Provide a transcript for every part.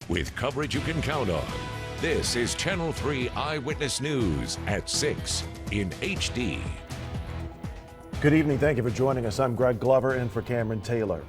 with coverage you can count on. This is Channel 3 Eyewitness News at 6 in HD. Good evening. Thank you for joining us. I'm Greg Glover in for Cameron Taylor.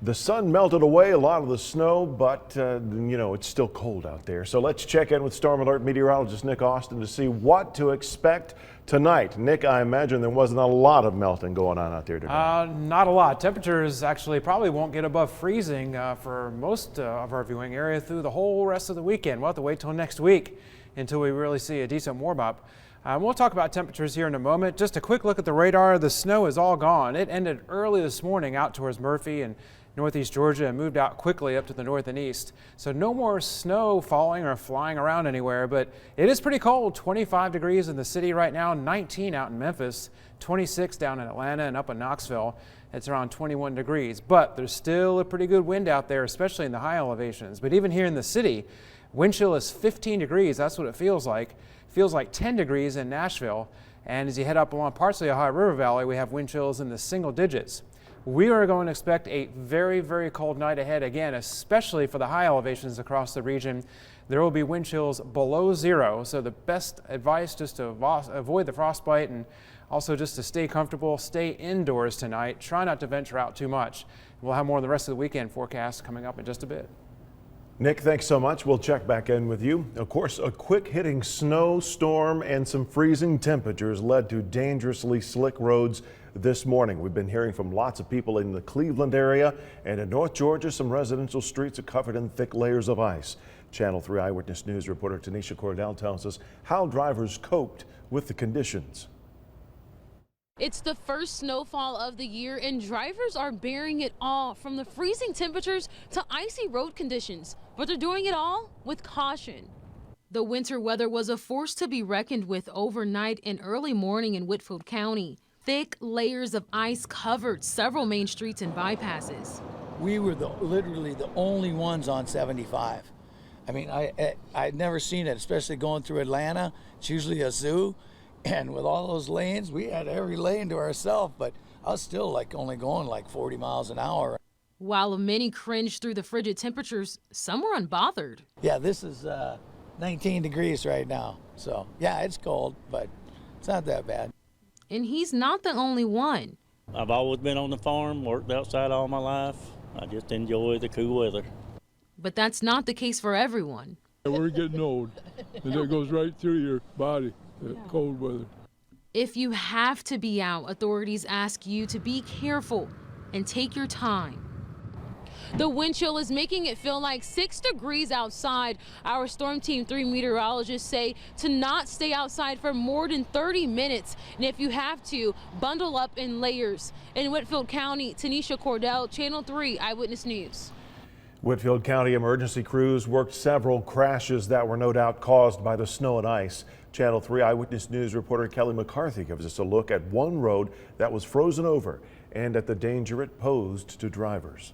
The sun melted away a lot of the snow, but it's still cold out there. So let's check in with Storm Alert meteorologist Nick Austin to see what to expect tonight. Nick, I imagine there wasn't a lot of melting going on out there today. Not a lot. Temperatures actually probably won't get above freezing for most of our viewing area through the whole rest of the weekend. We'll have to wait till next week until we really see a decent warm up. We'll talk about temperatures here in a moment. Just a quick look at the radar. The snow is all gone. It ended early this morning out towards Murphy and northeast Georgia and moved out quickly up to the north and east. So no more snow falling or flying around anywhere, but it is pretty cold. 25 degrees in the city right now, 19 out in Memphis, 26 down in Atlanta and up in Knoxville. It's around 21 degrees, but there's still a pretty good wind out there, especially in the high elevations. But even here in the city, wind chill is 15 degrees. That's what it feels like. It feels like 10 degrees in Nashville. And as you head up along parts of the Ohio River Valley, we have wind chills in the single digits. We are going to expect a very, very cold night ahead again, especially for the high elevations across the region. There will be wind chills below zero, so the best advice just to avoid the frostbite and also just to stay comfortable, stay indoors tonight. Try not to venture out too much. We'll have more of the rest of the weekend forecast coming up in just a bit. Nick, thanks so much. We'll check back in with you. Of course, a quick hitting snowstorm and some freezing temperatures led to dangerously slick roads this morning. We've been hearing from lots of people in the Cleveland area, and in North Georgia, some residential streets are covered in thick layers of ice. Channel 3 Eyewitness News reporter Tanisha Cordell tells us how drivers coped with the conditions. It's the first snowfall of the year and drivers are bearing it all, from the freezing temperatures to icy road conditions, but they're doing it all with caution. The winter weather was a force to be reckoned with overnight and early morning in Whitfield County. Thick layers of ice covered several main streets and bypasses. We were literally the only ones on 75. I mean, I'd never seen it, especially going through Atlanta. It's usually a zoo. And with all those lanes, we had every lane to ourselves, but I was still only going 40 miles an hour. While many cringed through the frigid temperatures, some were unbothered. Yeah, this is 19 degrees right now. So, yeah, it's cold, but it's not that bad. And he's not the only one. I've always been on the farm, worked outside all my life. I just enjoy the cool weather. But that's not the case for everyone. We're getting old, and that goes right through your body. Cold weather. If you have to be out, authorities ask you to be careful and take your time. The wind chill is making it feel like 6 degrees outside. Our Storm Team 3 meteorologists say to not stay outside for more than 30 minutes. And if you have to, bundle up in layers. In Whitfield County, Tanisha Cordell, Channel 3 Eyewitness News. Whitfield County emergency crews worked several crashes that were no doubt caused by the snow and ice. Channel 3 Eyewitness News reporter Kelly McCarthy gives us a look at one road that was frozen over and at the danger it posed to drivers.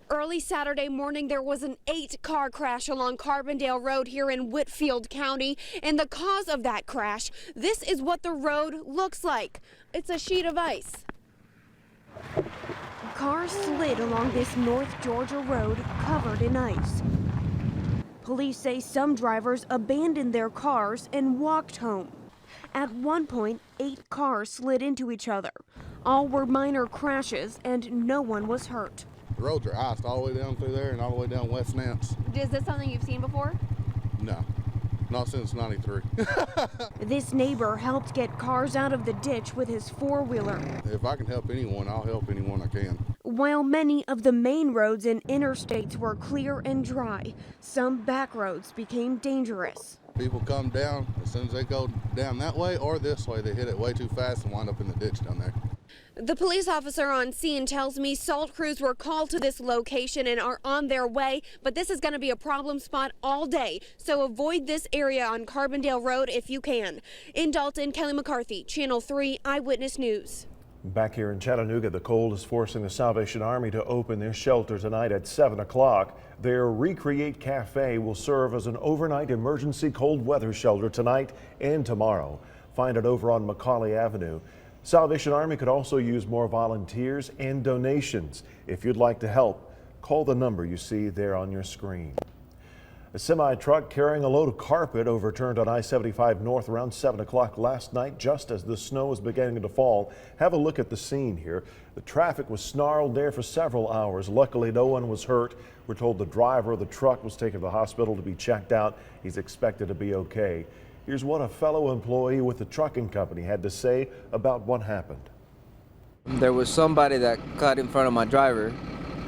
Early Saturday morning, there was an 8-car crash along Carbondale Road here in Whitfield County. And the cause of that crash, this is what the road looks like. It's a sheet of ice. Cars slid along this North Georgia road covered in ice. Police say some drivers abandoned their cars and walked home. At one point, 8 cars slid into each other. All were minor crashes and no one was hurt. The roads are iced all the way down through there and all the way down West Nance. Is this something you've seen before? No, not since '93. This neighbor helped get cars out of the ditch with his 4-wheeler. If I can help anyone, I'll help anyone I can. While many of the main roads and interstates were clear and dry, some back roads became dangerous. People come down, as soon as they go down that way or this way, they hit it way too fast and wind up in the ditch down there. The police officer on scene tells me salt crews were called to this location and are on their way, but this is going to be a problem spot all day, so avoid this area on Carbondale Road if you can. In Dalton, Kelly McCarthy, Channel 3 Eyewitness News. Back here in Chattanooga, the cold is forcing the Salvation Army to open their shelter tonight at 7 o'clock. Their Recreate Cafe will serve as an overnight emergency cold weather shelter tonight and tomorrow. Find it over on Macaulay Avenue. Salvation Army could also use more volunteers and donations. If you'd like to help, call the number you see there on your screen. A semi-truck carrying a load of carpet overturned on I-75 North around 7 o'clock last night, just as the snow was beginning to fall. Have a look at the scene here. The traffic was snarled there for several hours. Luckily, no one was hurt. We're told the driver of the truck was taken to the hospital to be checked out. He's expected to be okay. Here's what a fellow employee with the trucking company had to say about what happened. There was somebody that cut in front of my driver,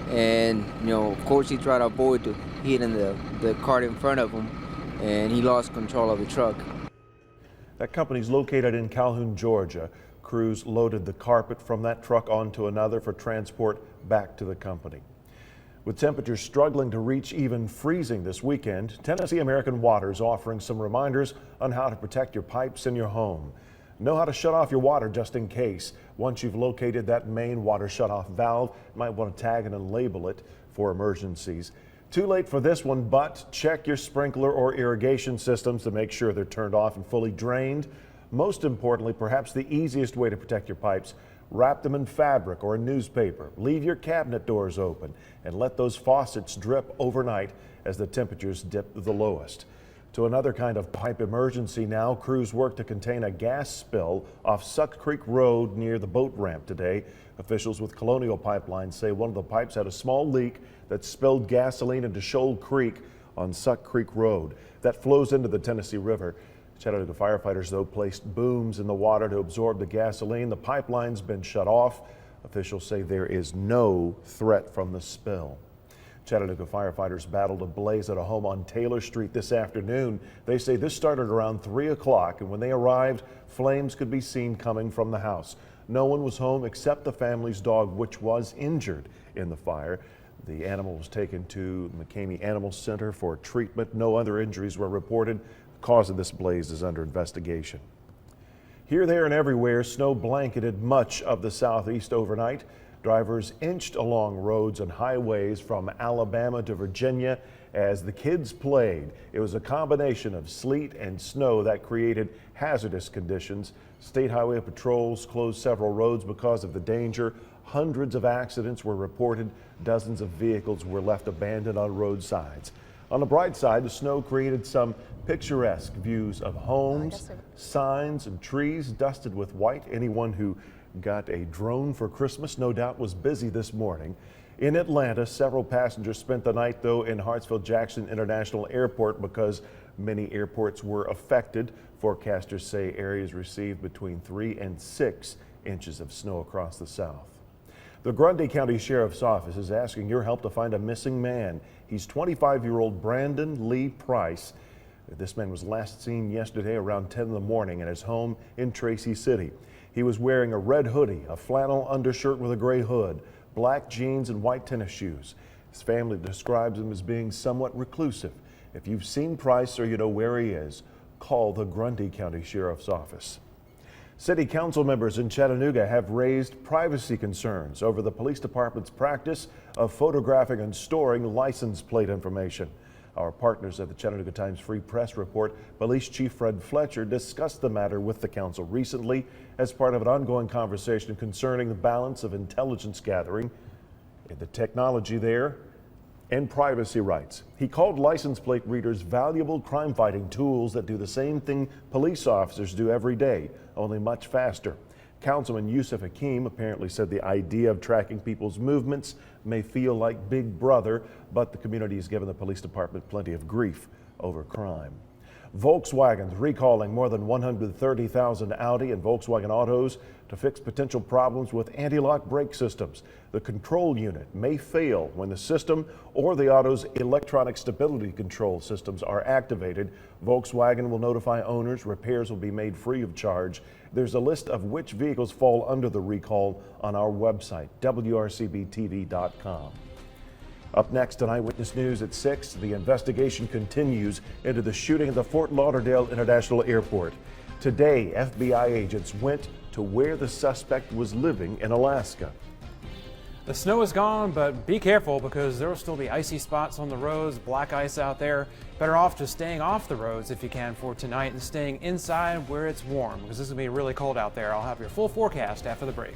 and of course he tried to avoid hitting the cart in front of him, and he lost control of the truck. That company's located in Calhoun, Georgia. Crews loaded the carpet from that truck onto another for transport back to the company. With temperatures struggling to reach even freezing this weekend, Tennessee American Water is offering some reminders on how to protect your pipes in your home. Know how to shut off your water just in case. Once you've located that main water shutoff valve, you might want to tag it and label it for emergencies. Too late for this one, but check your sprinkler or irrigation systems to make sure they're turned off and fully drained. Most importantly, perhaps the easiest way to protect your pipes, wrap them in fabric or a newspaper. Leave your cabinet doors open and let those faucets drip overnight as the temperatures dip the lowest. To another kind of pipe emergency now, crews work to contain a gas spill off Suck Creek Road near the boat ramp today. Officials with Colonial Pipeline say one of the pipes had a small leak that spilled gasoline into Shoal Creek on Suck Creek Road. That flows into the Tennessee River. Chattanooga firefighters, though, placed booms in the water to absorb the gasoline. The pipeline's been shut off. Officials say there is no threat from the spill. Chattanooga firefighters battled a blaze at a home on Taylor Street this afternoon. They say this started around 3 o'clock, and when they arrived, flames could be seen coming from the house. No one was home except the family's dog, which was injured in the fire. The animal was taken to McCamey Animal Center for treatment. No other injuries were reported. The cause of this blaze is under investigation. Here, there, and everywhere, snow blanketed much of the southeast overnight. Drivers inched along roads and highways from Alabama to Virginia as the kids played. It was a combination of sleet and snow that created hazardous conditions. State highway patrols closed several roads because of the danger. Hundreds of accidents were reported. Dozens of vehicles were left abandoned on roadsides. On the bright side, the snow created some picturesque views of homes, signs, and trees dusted with white. Anyone who got a drone for Christmas no doubt was busy this morning. In Atlanta, several passengers spent the night, though, in Hartsfield-Jackson International Airport because many airports were affected. Forecasters say areas received between 3 and 6 inches of snow across the south. The Grundy County Sheriff's Office is asking your help to find a missing man. He's 25-year-old Brandon Lee Price. This man was last seen yesterday around 10 in the morning at his home in Tracy City. He was wearing a red hoodie, a flannel undershirt with a gray hood, black jeans, and white tennis shoes. His family describes him as being somewhat reclusive. If you've seen Price or you know where he is, call the Grundy County Sheriff's Office. City council members in Chattanooga have raised privacy concerns over the police department's practice of photographing and storing license plate information. Our partners at the Chattanooga Times Free Press report Police Chief Fred Fletcher discussed the matter with the council recently as part of an ongoing conversation concerning the balance of intelligence gathering, the technology there, and privacy rights. He called license plate readers valuable crime-fighting tools that do the same thing police officers do every day, only much faster. Councilman Yusuf Hakeem apparently said the idea of tracking people's movements may feel like Big Brother, but the community has given the police department plenty of grief over crime. Volkswagen's recalling more than 130,000 Audi and Volkswagen autos to fix potential problems with anti-lock brake systems. The control unit may fail when the system or the auto's electronic stability control systems are activated. Volkswagen will notify owners. Repairs will be made free of charge. There's a list of which vehicles fall under the recall on our website, WRCBTV.com. Up next on Eyewitness News at 6, the investigation continues into the shooting at the Fort Lauderdale International Airport. Today, FBI agents went to where the suspect was living in Alaska. The snow is gone, but be careful because there will still be icy spots on the roads, black ice out there. Better off just staying off the roads if you can for tonight and staying inside where it's warm because this is going to be really cold out there. I'll have your full forecast after the break.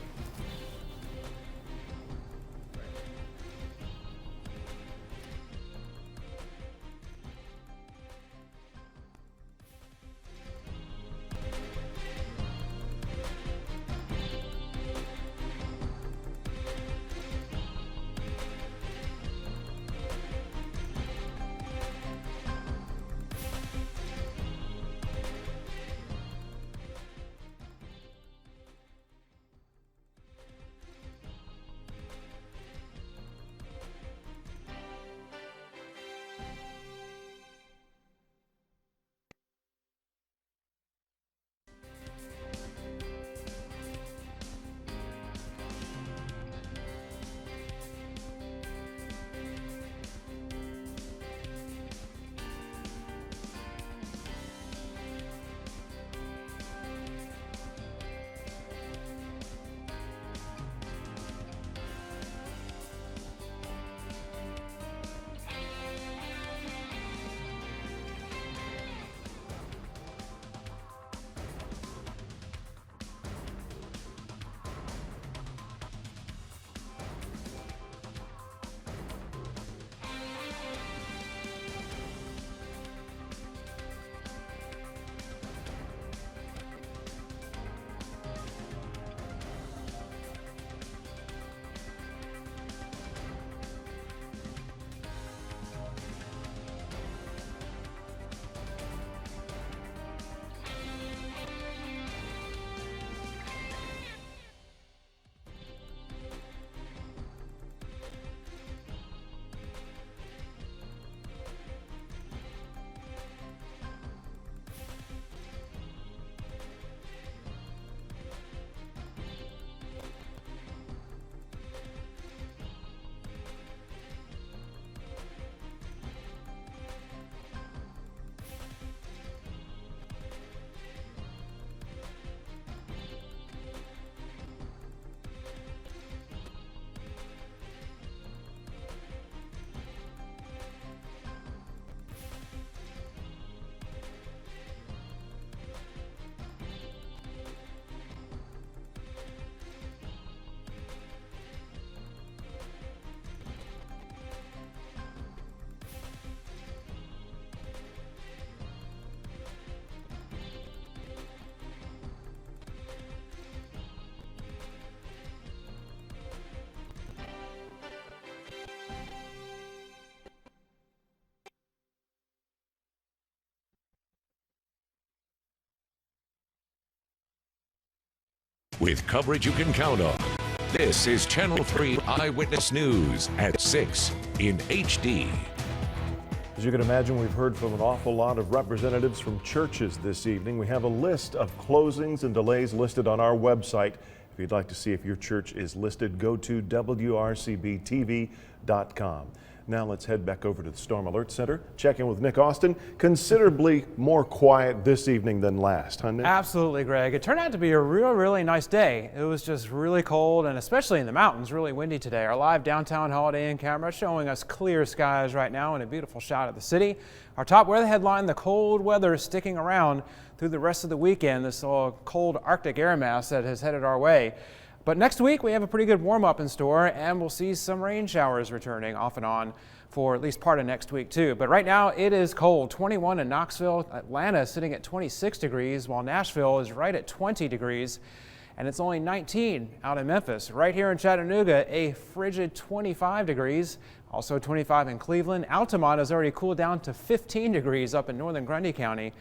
with coverage you can count on. This is Channel 3 Eyewitness News at 6 in HD. As you can imagine, we've heard from an awful lot of representatives from churches this evening. We have a list of closings and delays listed on our website. If you'd like to see if your church is listed, go to wrcbtv.com. Now let's head back over to the Storm Alert Center. Check in with Nick Austin. Considerably more quiet this evening than last, huh, Nick? Absolutely, Greg. It turned out to be a really nice day. It was just really cold, and especially in the mountains, really windy today. Our live downtown Holiday Inn camera showing us clear skies right now and a beautiful shot of the city. Our top weather headline, the cold weather is sticking around through the rest of the weekend. This cold Arctic air mass that has headed our way. But next week we have a pretty good warm-up in store, and we'll see some rain showers returning off and on for at least part of next week too. But right now it is cold. 21 in Knoxville. Atlanta is sitting at 26 degrees, while Nashville is right at 20 degrees. And it's only 19 out in Memphis. Right here in Chattanooga, a frigid 25 degrees. Also 25 in Cleveland. Altamont has already cooled down to 15 degrees up in northern Grundy County.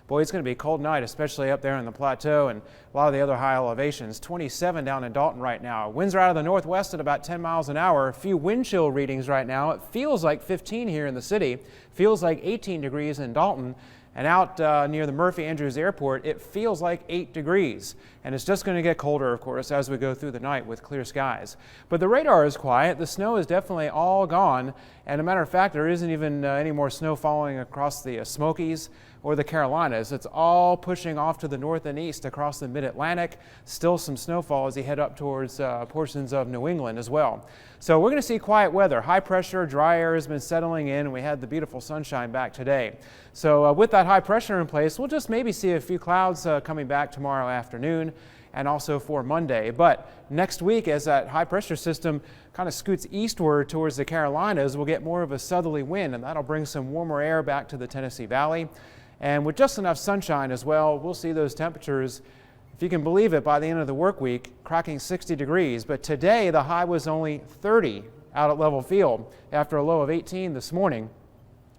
Boy, it's going to be a cold night, especially up there in the plateau and a lot of the other high elevations. 27 down in Dalton right now. Winds are out of the northwest at about 10 miles an hour. A few wind chill readings right now. It feels like 15 here in the city. Feels like 18 degrees in Dalton. And out near the Murphy Andrews Airport, it feels like 8 degrees. And it's just going to get colder, of course, as we go through the night with clear skies. But the radar is quiet. The snow is definitely all gone. And a matter of fact, there isn't even any more snow falling across the Smokies or the Carolinas. It's all pushing off to the north and east across the mid-Atlantic. Still some snowfall as you head up towards portions of New England as well. So we're going to see quiet weather. High pressure, dry air has been settling in, and we had the beautiful sunshine back today. So with that high pressure in place, we'll just maybe see a few clouds coming back tomorrow afternoon and also for Monday. But next week, as that high pressure system kind of scoots eastward towards the Carolinas, we'll get more of a southerly wind, and that'll bring some warmer air back to the Tennessee Valley. And with just enough sunshine as well, we'll see those temperatures, if you can believe it, by the end of the work week, cracking 60 degrees. But today, the high was only 30 out at Level Field after a low of 18 this morning.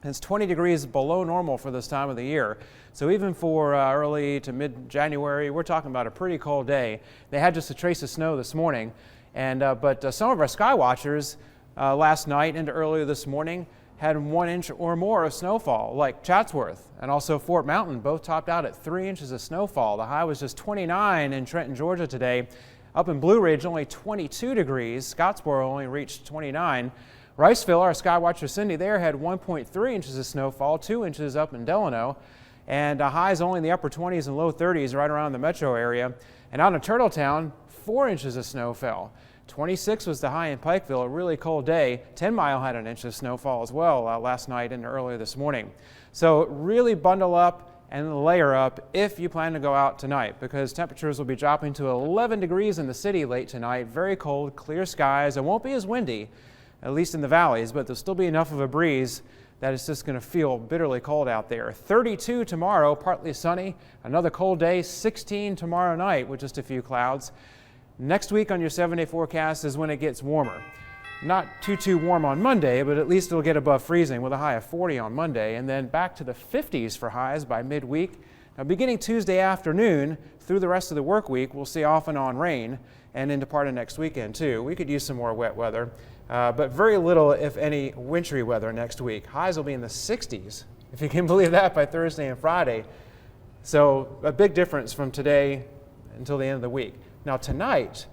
It's 20 degrees below normal for this time of the year. So even for early to mid-January, we're talking about a pretty cold day. They had just a trace of snow this morning. But some of our sky watchers last night into earlier this morning had 1 inch or more of snowfall, like Chatsworth and also Fort Mountain, both topped out at 3 inches of snowfall. The high was just 29 in Trenton, Georgia today. Up in Blue Ridge, only 22 degrees. Scottsboro only reached 29. Riceville, our sky watcher Cindy there, had 1.3 inches of snowfall, 2 inches up in Delano. And highs only in the upper 20s and low 30s right around the metro area. And out in Turtletown, 4 inches of snow fell. 26 was the high in Pikeville, a really cold day. 10 Mile had an inch of snowfall as well last night and earlier this morning. So really bundle up and layer up if you plan to go out tonight, because temperatures will be dropping to 11 degrees in the city late tonight. Very cold, clear skies. It won't be as windy, at least in the valleys, but there'll still be enough of a breeze that it's just going to feel bitterly cold out there. 32 tomorrow, partly sunny. Another cold day, 16 tomorrow night with just a few clouds. Next week on your 7-day forecast is when it gets warmer. Not too warm on Monday, but at least it'll get above freezing with a high of 40 on Monday, and then back to the 50s for highs by midweek. Now beginning Tuesday afternoon through the rest of the work week, we'll see off and on rain and into part of next weekend too. We could use some more wet weather, but very little, if any, wintry weather next week. Highs will be in the 60s, if you can believe that, by Thursday and Friday. So a big difference from today until the end of the week. Now tonight,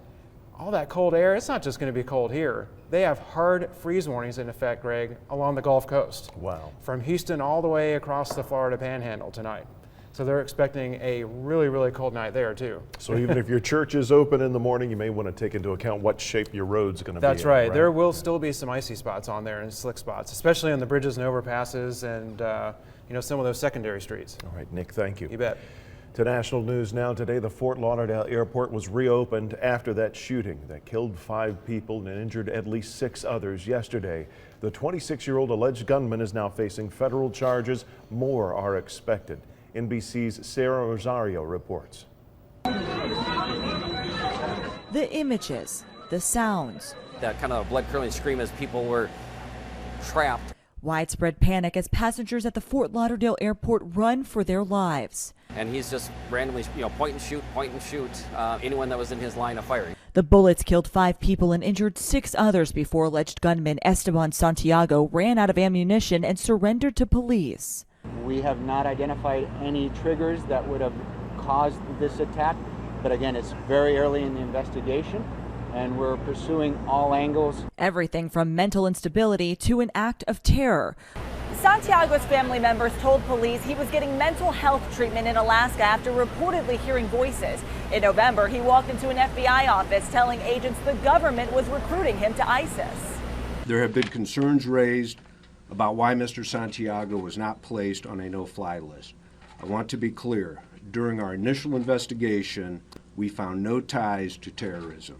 all that cold air, it's not just going to be cold here. They have hard freeze warnings in effect, Greg, along the Gulf Coast. Wow. From Houston all the way across the Florida Panhandle tonight. So they're expecting a really cold night there too. So even if your church is open in the morning, you may want to take into account what shape your road's going to be in. That's right. There will still be some icy spots on there and slick spots, especially on the bridges and overpasses and some of those secondary streets. All right, Nick, thank you. You bet. To national news now. Today, the Fort Lauderdale airport was reopened after that shooting that killed 5 people and injured at least 6 others yesterday. The 26-year-old alleged gunman is now facing federal charges. More are expected. NBC's Sarah Rosario reports. The images, the sounds. That kind of blood-curdling scream as people were trapped. Widespread panic as passengers at the Fort Lauderdale airport run for their lives. And he's just randomly, point and shoot anyone that was in his line of fire. The bullets killed 5 people and injured 6 others before alleged gunman Esteban Santiago ran out of ammunition and surrendered to police. We have not identified any triggers that would have caused this attack, but again, it's very early in the investigation, and we're pursuing all angles. Everything from mental instability to an act of terror. Santiago's family members told police he was getting mental health treatment in Alaska after reportedly hearing voices. In November, he walked into an FBI office telling agents the government was recruiting him to ISIS. There have been concerns raised about why Mr. Santiago was not placed on a no-fly list. I want to be clear, during our initial investigation, we found no ties to terrorism.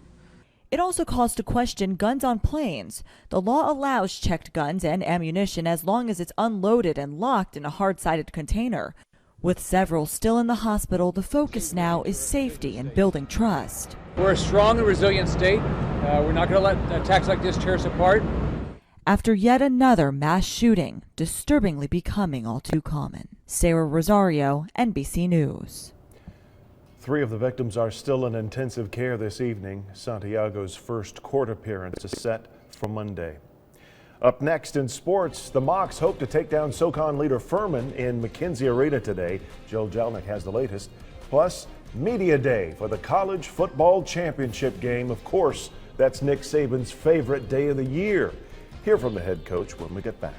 It also calls to question guns on planes. The law allows checked guns and ammunition as long as it's unloaded and locked in a hard-sided container. With several still in the hospital, the focus now is safety and building trust. We're a strong and resilient state. We're not going to let attacks like this tear us apart. After yet another mass shooting, disturbingly becoming all too common. Sarah Rosario, NBC News. 3 of the victims are still in intensive care this evening. Santiago's first court appearance is set for Monday. Up next in sports, the Mocs hope to take down SoCon leader Furman in McKenzie Arena today. Jill Jelnick has the latest. Plus, Media Day for the College Football Championship game. Of course, that's Nick Saban's favorite day of the year. Hear from the head coach when we get back.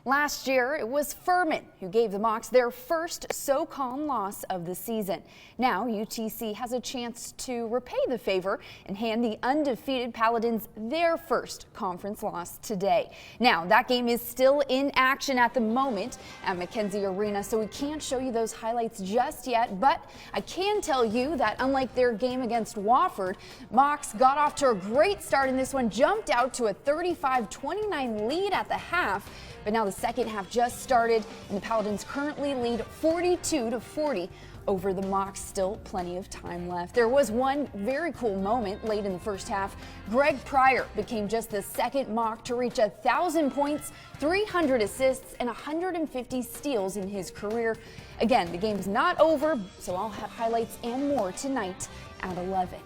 Last year, it was Furman who gave the Mocs their first SoCon loss of the season. Now, UTC has a chance to repay the favor and hand the undefeated Paladins their first conference loss today. Now, that game is still in action at the moment at McKenzie Arena, so we can't show you those highlights just yet, but I can tell you that unlike their game against Wofford, Mocs got off to a great start in this one, jumped out to a 35-29 lead at the half. But now the second half just started, and the Paladins currently lead 42-40 over the Mocs. Still plenty of time left. There was one very cool moment late in the first half. Greg Pryor became just the second Moc to reach 1,000 points, 300 assists, and 150 steals in his career. Again, the game's not over, so I'll have highlights and more tonight at 11.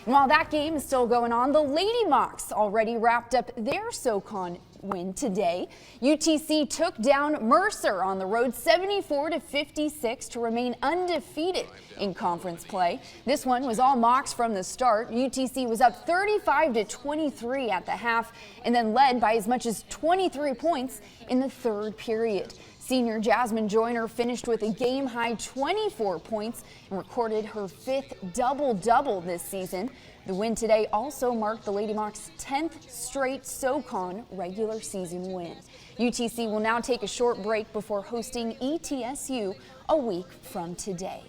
And while that game is still going on, the Lady Mocs already wrapped up their SoCon win today. UTC took down Mercer on the road 74-56 to remain undefeated in conference play. This one was all Mocs from the start. UTC was up 35-23 at the half and then led by as much as 23 points in the third period. Senior Jasmine Joyner finished with a game-high 24 points and recorded her 5th double-double this season. The win today also marked the Lady Mocs' 10th straight SoCon regular season win. UTC will now take a short break before hosting ETSU a week from today.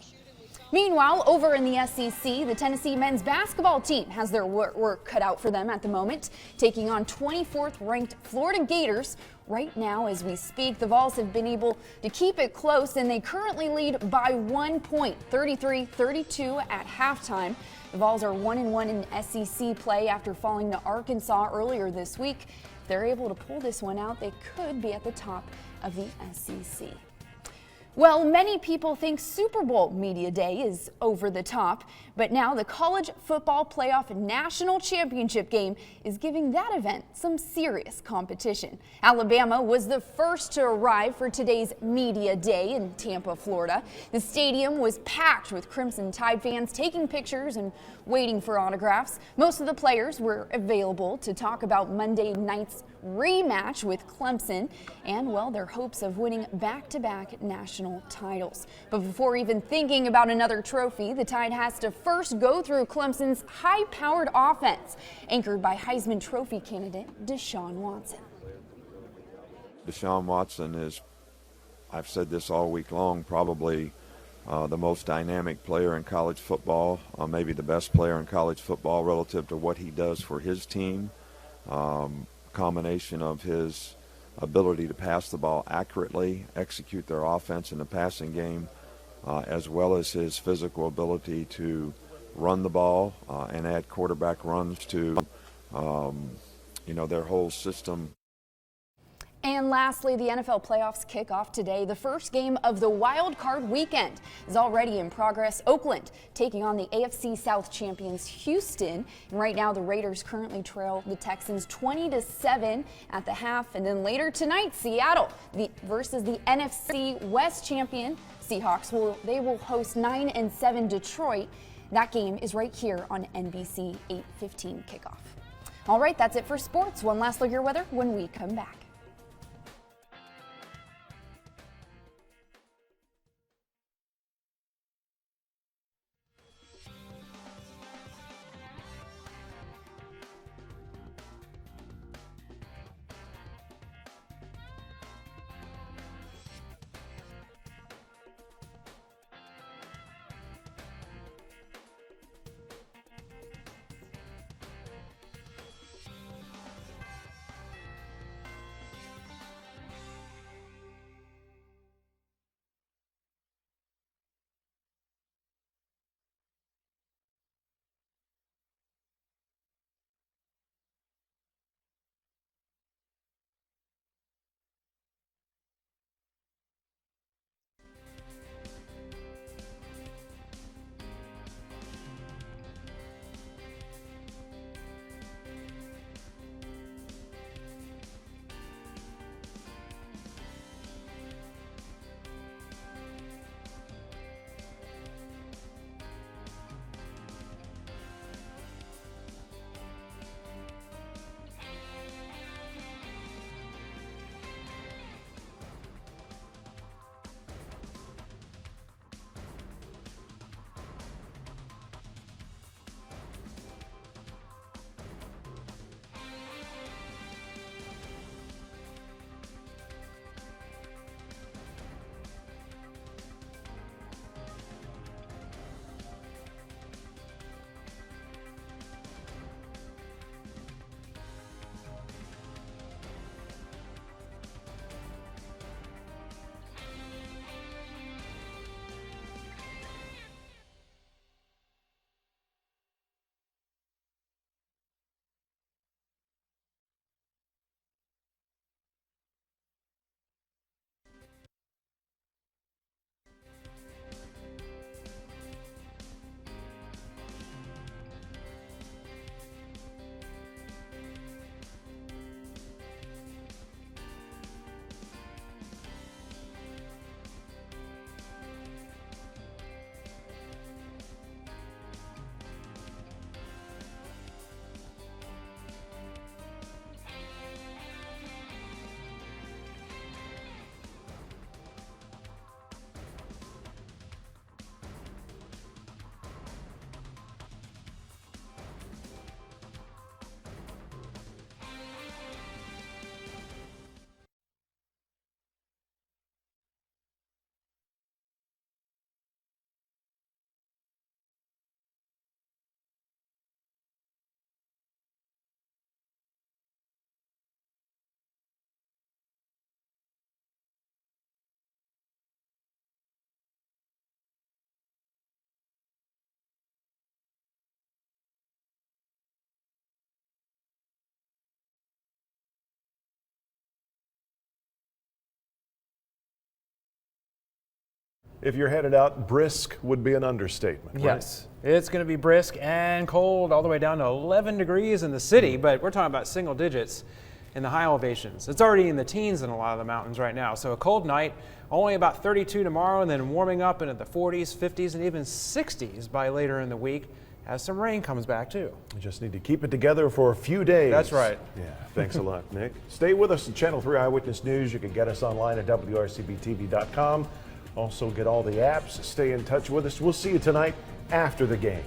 Meanwhile, over in the SEC, the Tennessee men's basketball team has their work cut out for them at the moment, taking on 24th ranked Florida Gators. Right now, as we speak, the Vols have been able to keep it close, and they currently lead by 1 point, 33-32 at halftime. The Vols are 1-1 in SEC play after falling to Arkansas earlier this week. If they're able to pull this one out, they could be at the top of the SEC. Well, many people think Super Bowl Media Day is over the top, but now the College Football Playoff National Championship game is giving that event some serious competition. Alabama was the first to arrive for today's Media Day in Tampa, Florida. The stadium was packed with Crimson Tide fans taking pictures and waiting for autographs. Most of the players were available to talk about Monday night's rematch with Clemson and, well, their hopes of winning back-to-back national titles. But before even thinking about another trophy, the Tide has to first go through Clemson's high-powered offense, anchored by Heisman Trophy candidate Deshaun Watson. Deshaun Watson is, I've said this all week long, probably the most dynamic player in college football, maybe the best player in college football relative to what he does for his team. Combination of his ability to pass the ball accurately, execute their offense in the passing game, as well as his physical ability to run the ball and add quarterback runs to their whole system. And lastly, the NFL playoffs kick off today. The first game of the wild card weekend is already in progress. Oakland taking on the AFC South champions Houston. And right now the Raiders currently trail the Texans 20-7 at the half. And then later tonight, Seattle versus the NFC West champion Seahawks. They will host 9-7 Detroit. That game is right here on NBC 8:15 kickoff. All right, that's it for sports. One last look at your weather when we come back. If you're headed out, brisk would be an understatement. Right? Yes, it's going to be brisk and cold all the way down to 11 degrees in the city, but we're talking about single digits in the high elevations. It's already in the teens in a lot of the mountains right now. So a cold night, only about 32 tomorrow, and then warming up into the 40s, 50s, and even 60s by later in the week as some rain comes back too. You just need to keep it together for a few days. That's right. Yeah, thanks a lot, Nick. Stay with us at Channel 3 Eyewitness News. You can get us online at WRCBTV.com. Also get all the apps. Stay in touch with us. We'll see you tonight after the game.